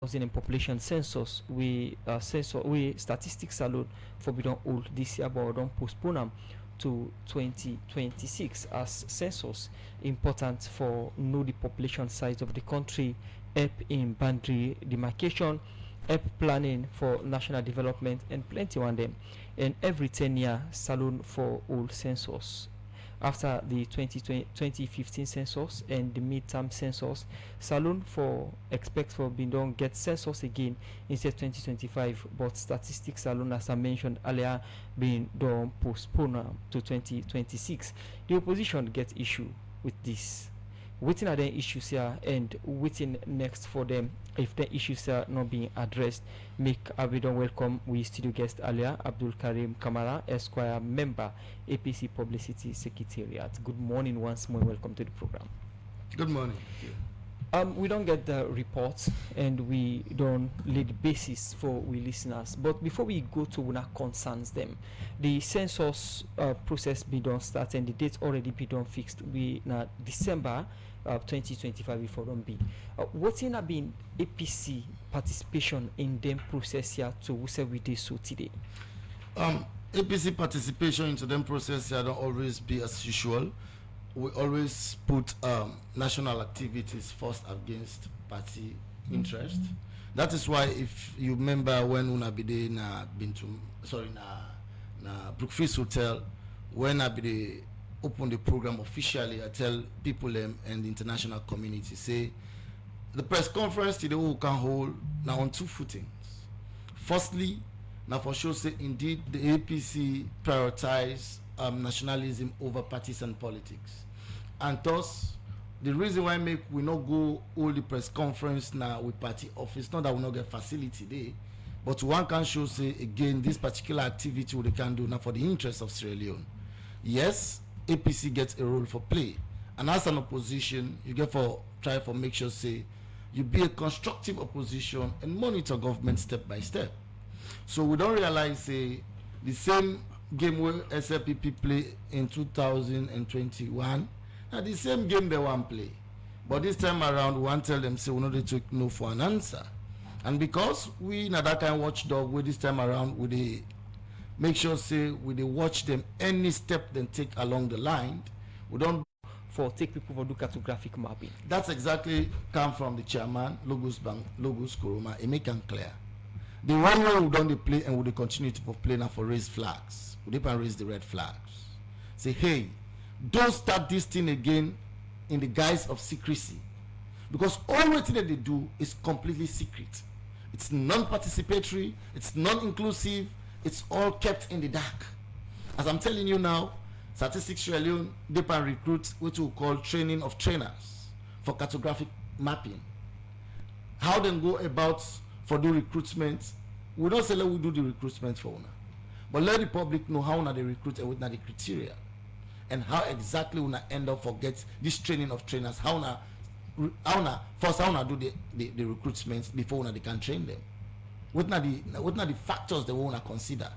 housing and population census, we statistics alone for we don't hold this year, but we don't postpone them to 2026 as census important for know the population size of the country, help in boundary demarcation, help planning for national development, and plenty on them. And every 10-year salon for all census. After the 2015 census and the midterm census, salon for expect for being done get census again instead 2025, but statistics salon, as I mentioned earlier, being done postponed to 2026. The opposition get issue with this. Waiting are the issues here and waiting next for them if the issues are not being addressed. Make Abdul welcome. We studio guest earlier, Abdul Karim Kamara, Esquire member, APC Publicity Secretariat. Good morning once more. Welcome to the program. Good morning. We don't get the reports and we don't lay the basis for we listeners. But before we go to what concerns them, the census process be done start and the date already be done fixed. We now December 2025 before don't be. What's in been APC participation in them process here to we say we did so today? APC participation into them process here don't always be as usual. We always put national activities first against party interest. That is why, if you remember when Unabide na Brookfield Hotel, when Abide opened the program officially, I tell people and the international community, say the press conference today we can hold now on two footings. Firstly, now for sure say indeed the APC prioritize nationalism over partisan politics, and thus the reason why we not go hold the press conference now with party office, not that we not get facility there, but one can show say again this particular activity what they can do now for the interest of Sierra Leone. Yes, APC gets a role for play, and as an opposition you get for try for make sure say you be a constructive opposition and monitor government step by step. So we don't realize say the same game where SLPP play in 2021, and the same game they want play, but this time around we want tell them say we know they took no for an answer, and because we na that kind of watchdog with this time around we they make sure say we they watch them any step they take along the line. We don't for take people for do cartographic mapping. That's exactly come from the chairman Logos Bank, Logos Koroma, and make them clear. The one way we don't they play and we they continue to play now for raise flags. We they raise the red flags. Say, hey, don't start this thing again in the guise of secrecy, because all what that they do is completely secret. It's non-participatory, it's non-inclusive, it's all kept in the dark. As I'm telling you now, Statistics Sierra Leone they recruit what we call training of trainers for cartographic mapping. How they go about for the recruitment, we don't say let we do the recruitment for una, but let the public know how una they recruit and what the criteria, and how exactly una end up for get this training of trainers, how una do the recruitment before una they can train them. What are the factors they want to consider?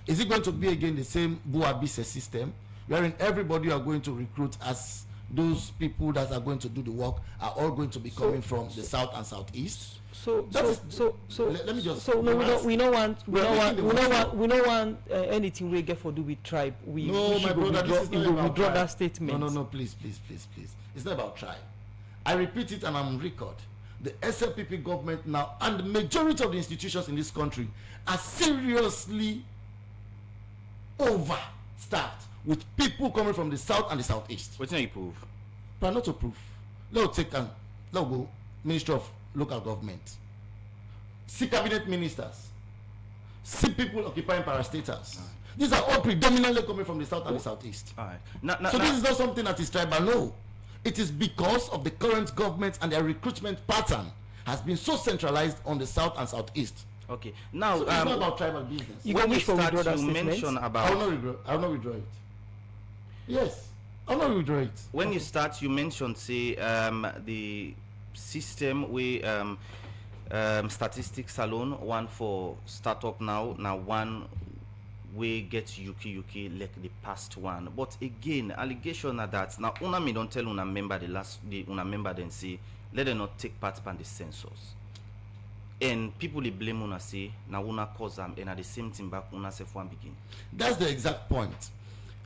Is it going to be again the same Buabise system, wherein everybody are going to recruit as those people that are going to do the work are all going to be coming from the south and southeast? Let me just. So no, we don't want anything we get for do with tribe. We withdraw that statement. No, please. It's not about tribe. I repeat it and I'm on record. The SLPP government now and the majority of the institutions in this country are seriously overstaffed with people coming from the south and the southeast. What's not you prove? But not to prove. Let's go Ministry of Local Government. See cabinet ministers. See people occupying parastatals. Right. These are all predominantly coming from the south and the southeast. All right. This is not something that is tribal, no. It is because of the current government and their recruitment pattern has been so centralized on the south and southeast. Okay. Now, so it's not about tribal business. When we start, you mention about. I will not withdraw it. Yes, I will not withdraw it. When you start, you mentioned say the system we statistics alone one for startup now one we get yuki like the past one, but again allegation are that now una me don't tell una member the una member then say let them not take part in the census. and people dey blame una say na una cause am, and at the same time back una self one begin. That's the exact point.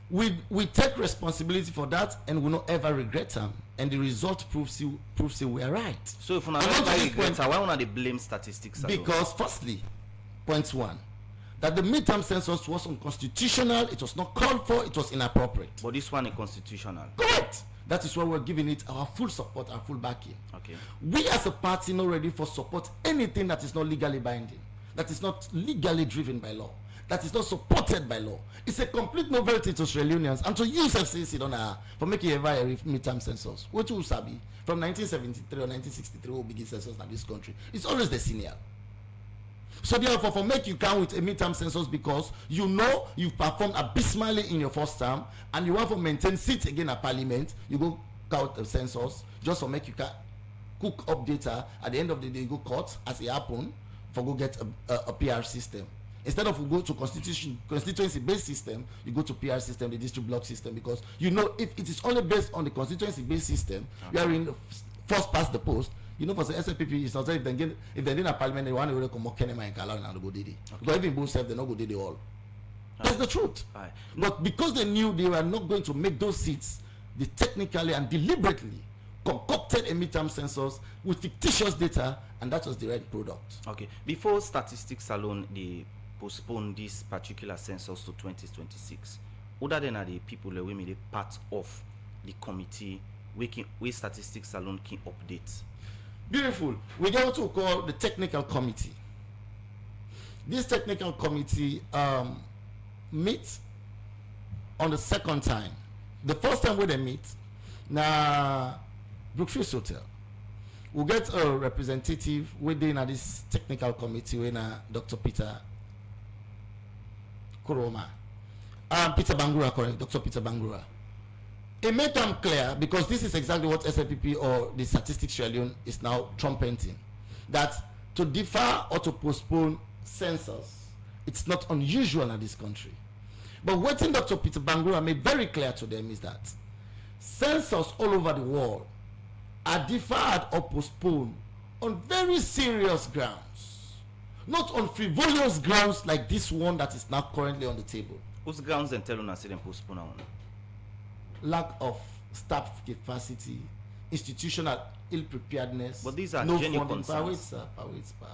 We take responsibility for that and we not ever regret them, and the result proves you we are right. So if una And don't not to this regret, point, why una dey blame statistics alone? because firstly, point one, that the midterm census was unconstitutional, it was not called for, it was inappropriate. But this one is constitutional. Correct. That is why we're giving it our full support, our full backing. Okay. We as a party not ready for support anything that is not legally binding, that is not legally driven by law, that is not supported by law. It's a complete novelty to Australians and to use FCC for making ever a midterm census. What you sabi from 1973 or 1963 we begin census in this country. It's always the senior. So therefore, for make you count with a midterm census because you know you've performed abysmally in your first term and you want to maintain seats again at parliament, you go count the census just for make you cook up data. At the end of the day, you go court as it happen for go get a PR system. Instead of you go to constituency based system, you go to PR system, the district block system, because you know if it is only based on the constituency based system, you are in first past the post. You know, for the SLPP, it's not if they did a parliament, they want to come more Kenema and Kalar and go did it. Because even both self, they not go did it all. That's the truth. Aye. But because they knew they were not going to make those seats, they technically and deliberately concocted a midterm census with fictitious data, and that was the right product. Okay. Before statistics alone, they postpone this particular census to 2026. Other than the people that we made a part of the committee, we statistics alone can update. Beautiful. We get what we call the technical committee. This technical committee meets on the second time. The first time when they meet, na Brookfield Hotel. We get a representative within this technical committee when Dr. Peter Kuroma. Peter Bangura, correct, Dr. Peter Bangura. It made them clear, because this is exactly what SLPP or the Statistics Leone is now trumpeting, that to defer or to postpone census, it's not unusual in this country. But what Dr. Peter Bangura made very clear to them is that census all over the world are deferred or postponed on very serious grounds, not on frivolous grounds like this one that is now currently on the table. Whose grounds then tell una say them postpone on? Lack of staff capacity, institutional ill-preparedness. But these are no genuine funding. concerns. Wait, sir.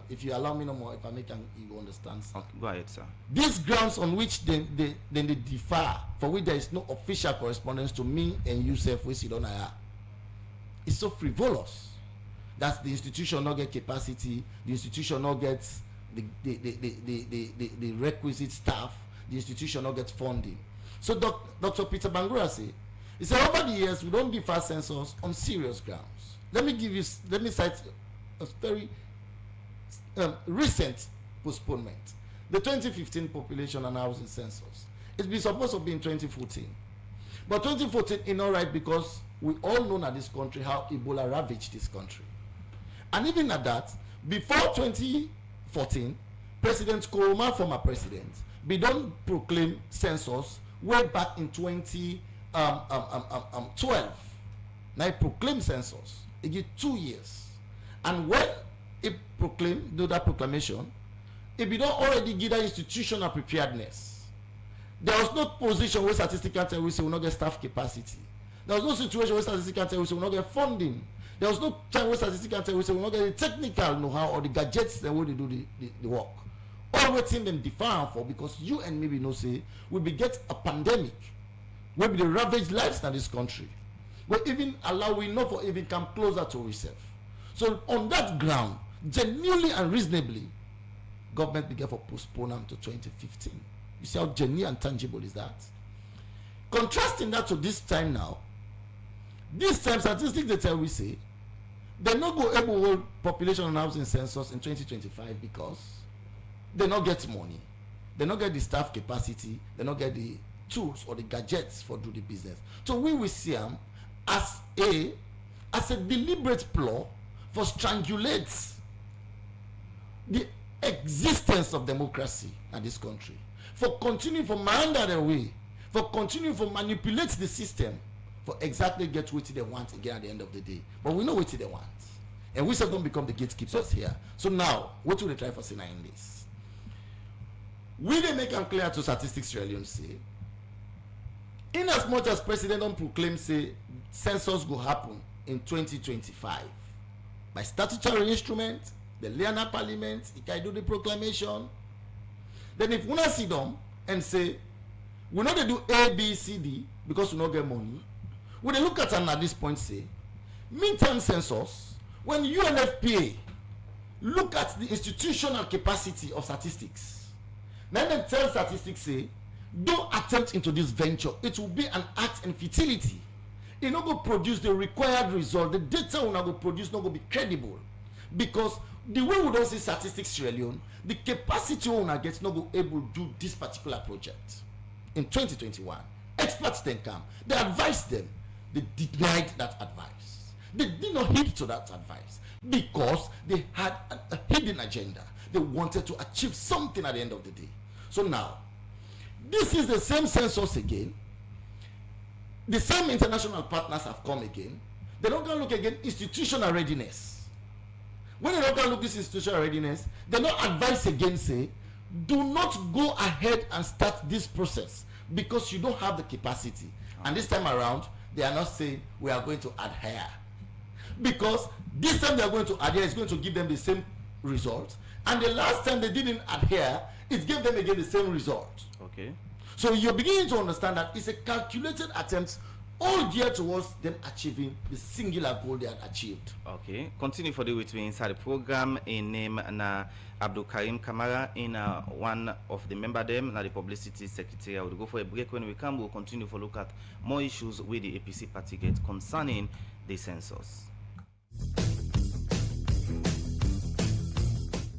If you allow me no more, if I make you understand, sir. Okay, go ahead, sir. These grounds on which they differ, for which there is no official correspondence to me and you, self, we sit on here, it's so frivolous. That's the institution not get capacity, the institution not get the requisite staff, the institution not get funding. So Dr. Peter Bangura he said over the years we don't defer census on serious grounds. Let me cite a very recent postponement. The 2015 population and housing census. It's been supposed to be in 2014. But 2014 is not right because we all know in this country how Ebola ravaged this country. And even at that, before 2014, President Koroma, former president, we don't proclaim census way back in 2012. Now he proclaimed census. It gave 2 years. And when he do that proclamation, it be don't already give that institutional preparedness. There was no position where statistics can tell we say we not get staff capacity. There was no situation where statistics can tell we say we not get funding. There was no time where statistics can tell we say we not get the technical know-how or the gadgets that way they do the work. All waiting them define for, because you and me know say we be get a pandemic where be the ravaged lives in this country. But even allow we not for even come closer to ourselves. So on that ground, genuinely and reasonably, government began for postpone them to 2015. You see how genuine and tangible is that? Contrasting that to this time now, this time statistics they tell we say they not go able to hold population and housing census in 2025 because they not get money, they not get the staff capacity, they not get the tools or the gadgets for do the business. So we will see them as a deliberate ploy for strangulate the existence of democracy in this country, for continuing for meander their way, for continuing for manipulate the system, for exactly get what they want again at the end of the day. But we know what they want. And we still don't become the gatekeepers here. So now, what will they try for saying in this? Will they make it clear to Statistics Sierra Leone say, in as much as President don't proclaim say census will happen in 2025 by statutory instrument, the Leone Parliament, it can do the proclamation. Then if we not sit down and say, we know they do A, B, C, D because we not get money, when they look at and at this point say, midterm census, when UNFPA look at the institutional capacity of statistics, then they tell statistics say, don't attempt into this venture. It will be an act in futility. It not go produce the required result. The data will not go produce, not go be credible. Because the way we don't see Statistics Sierra Leone, the capacity we not get not go able to do this particular project. In 2021, experts then come. They advised them. They denied that advice. They did not heed to that advice because they had a hidden agenda. They wanted to achieve something at the end of the day. So now, this is the same census again. The same international partners have come again. They don't gonna look again institutional readiness. When they don't gonna look this institutional readiness, they don't advise again say, do not go ahead and start this process because you don't have the capacity. And this time around, they are not saying we are going to adhere. Because this time they are going to adhere, it's going to give them the same result. And the last time they didn't adhere, it gave them again the same result. Okay. So you're beginning to understand that it's a calculated attempt all geared towards them achieving the singular goal they had achieved. Okay. Continue for the way to inside the program. In name na Abdul Karim Kamara in one of the member them na the publicity secretary. We'll go for a break. When we come, we'll continue to look at more issues with the APC party get concerning the census.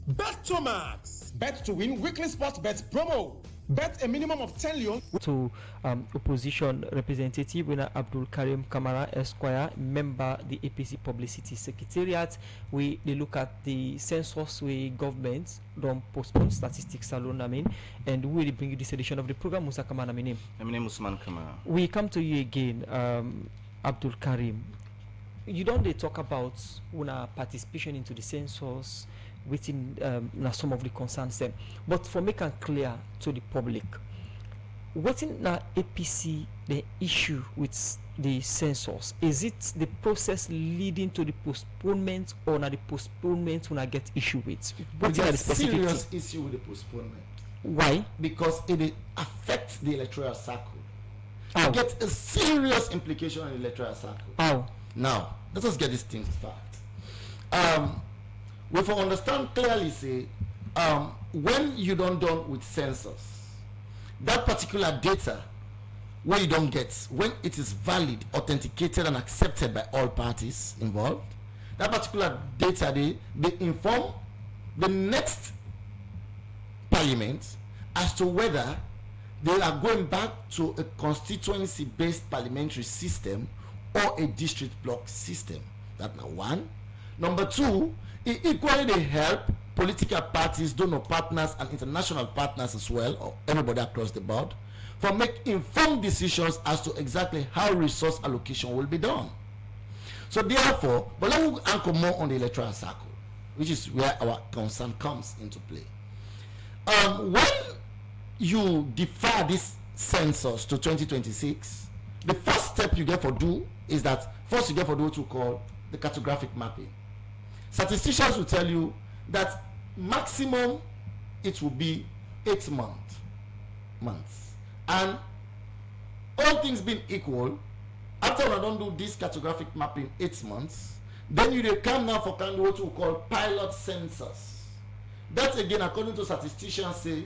Bet to Max. Bet to win weekly sports bet promo. Bet a minimum of 10 Leone. To opposition representative when Abdul Karim Kamara Esquire, member the APC publicity secretariat, we look at the census we government don't postpone statistics alone, and we bring you this edition of the program. Musa Kamara, my name. My name is Usman Kamara. We come to you again, Abdul Karim. You don't they talk about una participation into the census within some of the concerns them, but for making clear to the public, what in the APC the issue with the census? Is it the process leading to the postponement, or not the postponement when I get issue with? What is the specific serious issue with the postponement? Why? Because it affects the electoral cycle. How? It gets a serious implication on the electoral cycle. How? Now, let us get this thing fact. We for understand clearly say, when you don't done with census, that particular data where you don't get, when it is valid, authenticated and accepted by all parties involved, that particular data they inform the next parliament as to whether they are going back to a constituency based parliamentary system or a district block system. That's number one. Number two, it equally they help political parties, donor partners, and international partners as well, or everybody across the board, for make informed decisions as to exactly how resource allocation will be done. So therefore, but let me anchor more on the electoral cycle, which is where our concern comes into play. When you defer this census to 2026, the first step you get for do is that first you get for do what you call the cartographic mapping. Statisticians will tell you that maximum it will be 8 months, and all things being equal, after I don't do this cartographic mapping 8 months, then you dey come now for kind of what we call pilot census. That again, according to statisticians, say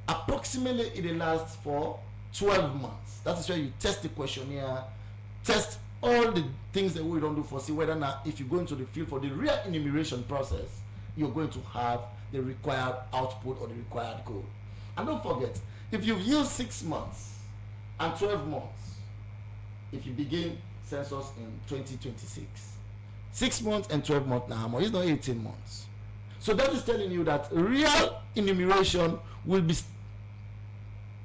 approximately it will last for 12 months. That is where you test the questionnaire, test all the things that we don't do for see whether or not if you go into the field for the real enumeration process, you're going to have the required output or the required goal. And don't forget, if you've used 6 months and 12 months, if you begin census in 2026, 6 months and 12 months now, it's not 18 months. So that is telling you that real enumeration will be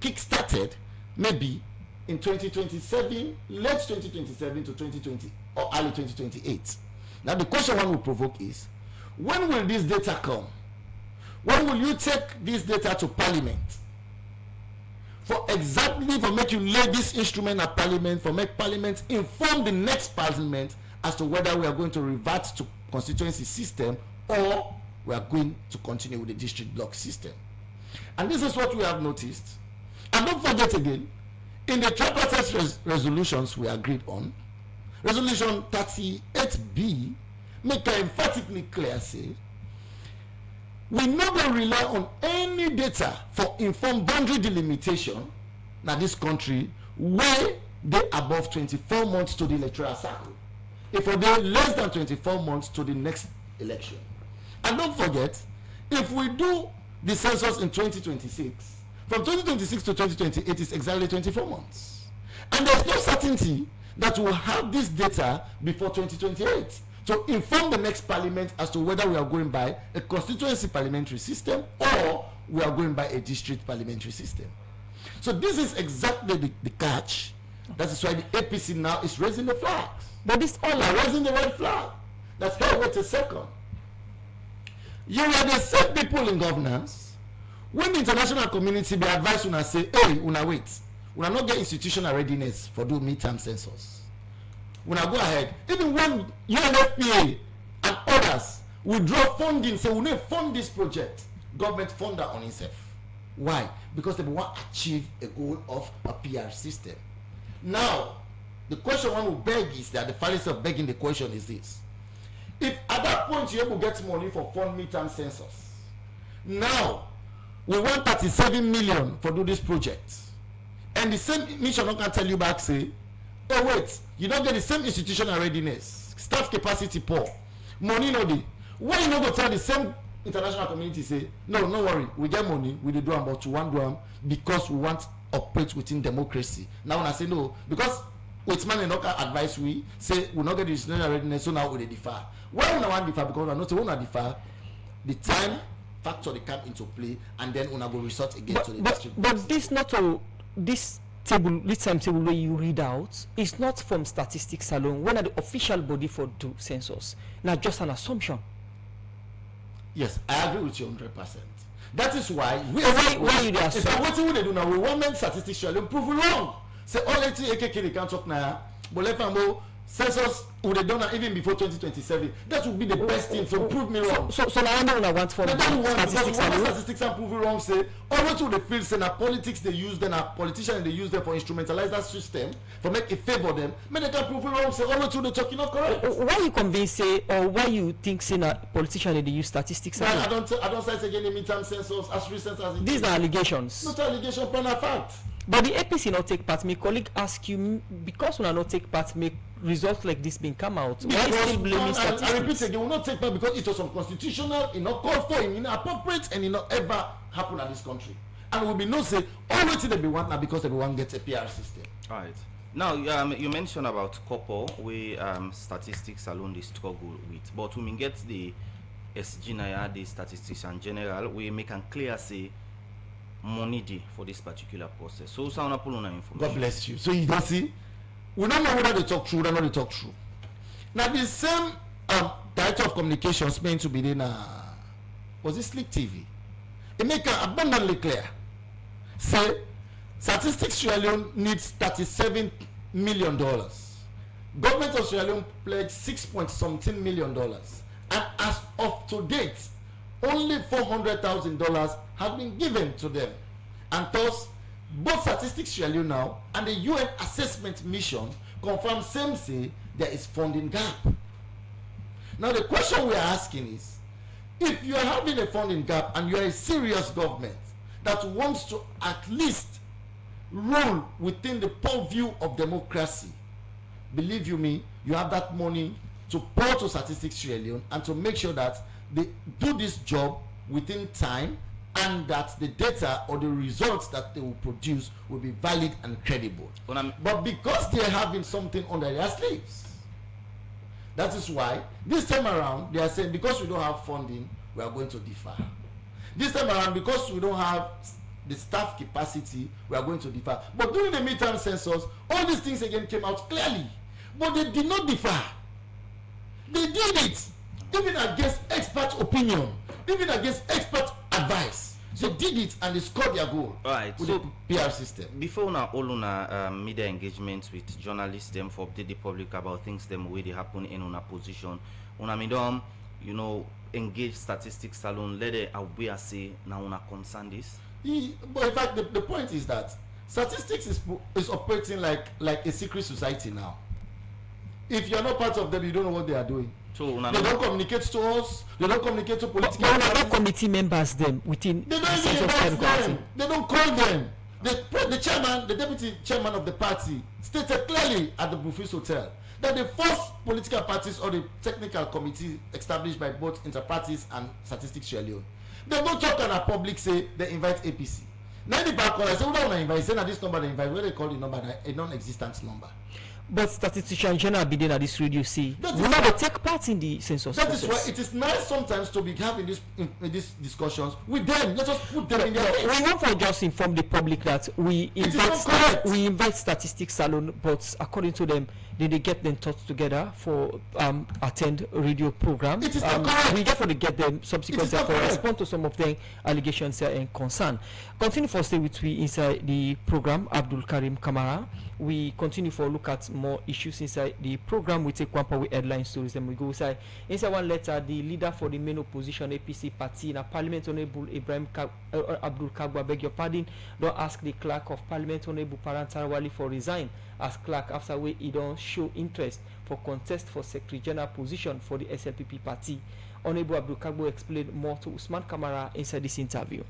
kick-started maybe in 2027, late 2027 to 2020 or early 2028. Now the question one will provoke is, when will this data come? When will you take this data to Parliament? For make you lay this instrument at Parliament, for make Parliament inform the next Parliament as to whether we are going to revert to constituency system or we are going to continue with the district block system. And this is what we have noticed. And don't forget again, in the tripartite resolutions we agreed on, resolution 38B make it emphatically clear, say, we not going to rely on any data for informed boundary delimitation. Now this country where they above 24 months to the electoral cycle. If they less than 24 months to the next election. And don't forget, if we do the census in 2026, from 2026 to 2028 is exactly 24 months. And there's no certainty that we'll have this data before 2028 to inform the next parliament as to whether we are going by a constituency parliamentary system or we are going by a district parliamentary system. So this is exactly the catch. That is why the APC now is raising the flags. But this all are raising the red flag. That's hey, wait a second. You are the same people in governance. When the international community be advised una say, hey, una wait, una not get institutional readiness for do midterm census. Una go ahead. Even when UNFPA and others withdraw funding, say we need to fund this project, government fund that on itself. Why? Because they want to achieve a goal of a PR system. Now, the question one will beg is that the fallacy of begging the question is this. If at that point you're able to get money for fund midterm census, now we want 37 million for do this project, and the same mission can tell you back say, oh wait, you don't get the same institutional readiness, staff capacity poor, money no dey. Why you not go tell the same international community say, no worry, we get money, we do am, but we want do am because we want operate within democracy. Now when I say no, because with man and advice we say we not get the institutional readiness, so now we defer. Why we want defer? Because we not say we not defer. The time factor they come into play, and then we go resort again to the district. But this not all this table, this timetable where you read out is not from statistics alone. When are the official body for do census? Now just an assumption. Yes, I agree with you 100%. That is why we why you dey assume? What we do now, we want men statistics to prove we wrong. Say all that AKK they can't talk now, but let them know census would have done that even before 2027. That would be the best thing to prove me wrong. So now I want for statistics and prove me wrong. Say all what they feel say na politics they use, then a politician they use them for instrumentalize that system for make it favor them. But they can prove me wrong. Say all what they talking not correct. Why you convince say or why you think say na politician they use statistics? Well, I don't say again the midterm census as recent as it. These are allegations. Not allegation, but a fact. But the APC not take part. My colleague ask you because we not take part, make results like this being come out. Why still blaming statistics? I repeat again, we will not take part because it was unconstitutional, it not called for, it inappropriate, and it not ever happen in this country. And we will be no say all what they be want now because everyone gets a PR system. All right. Now you mentioned about couple we statistics alone they struggle with, but we get the SG the statistics in general we make an clear say money day for this particular process. So sound up on information. God bless you. So you don't see, we don't know whether they talk true or not they talk true. Now the same director of communications meant to be in was it Slick TV? It make it abundantly clear. Say statistics Sierra Leone needs $37 million. Government of Sierra Leone pledged $6.something million. And as of to date, only $400,000 have been given to them. And thus, both Statistics Sierra Leone now and the UN Assessment Mission confirm same say there is funding gap. Now the question we are asking is, if you are having a funding gap and you are a serious government that wants to at least rule within the purview of democracy, believe you me, you have that money to pour to Statistics Sierra Leone and to make sure that they do this job within time and that the data or the results that they will produce will be valid and credible. But because they are having something under their sleeves, that is why this time around they are saying because we don't have funding, we are going to defer. This time around because we don't have the staff capacity, we are going to defer. But during the midterm census, all these things again came out clearly. But they did not defer. They did it, even against expert opinion, even against expert advice. They did it and they scored their goal. Right, with so the PR system. before una all una media engagement with journalists them for update the public about things them way they happen in una position, una midom, you know, engage statistics salon, let it aware say now una concern this. But in fact, the point is that statistics is operating like a secret society now. If you are not part of them, you don't know what they are doing. So they don't communicate to us. They don't communicate to political parties. Committee members them within. They don't even invite them. They don't call them. The chairman, the deputy chairman of the party, stated clearly at the Buffets Hotel that the first political parties or the technical committee established by both Inter-Parties and Statistics Sierra Leone, they don't talk on a public say they invite APC. Now the back I say we don't want to invite. Say now this number they invite. Where they call the number a non-existent number. But statistician general be there at this radio say we never take part in the census that process. Is why it is nice sometimes to be having these discussions with them. Let us put them in their place. We want to just inform the public that we invite statistics salon, but according to them they get them taught together for attend radio program. It is not correct. We definitely get them subsequently for respond to some of the allegations and concern. Continue for stay with we inside the program. Abdul Karim Kamara. We continue for look at more issues inside the program. We take one part with headline stories. Then we go inside one letter. The leader for the main opposition APC party in a Parliament, Honorable Abdul Kagwa, beg your pardon, don't ask the clerk of Parliament, Honorable Parantarawali, for resign as clerk after way he don't show interest for contest for Secretary General position for the SLPP party. Honorable Abdul Kagwa explained more to Usman Kamara inside this interview.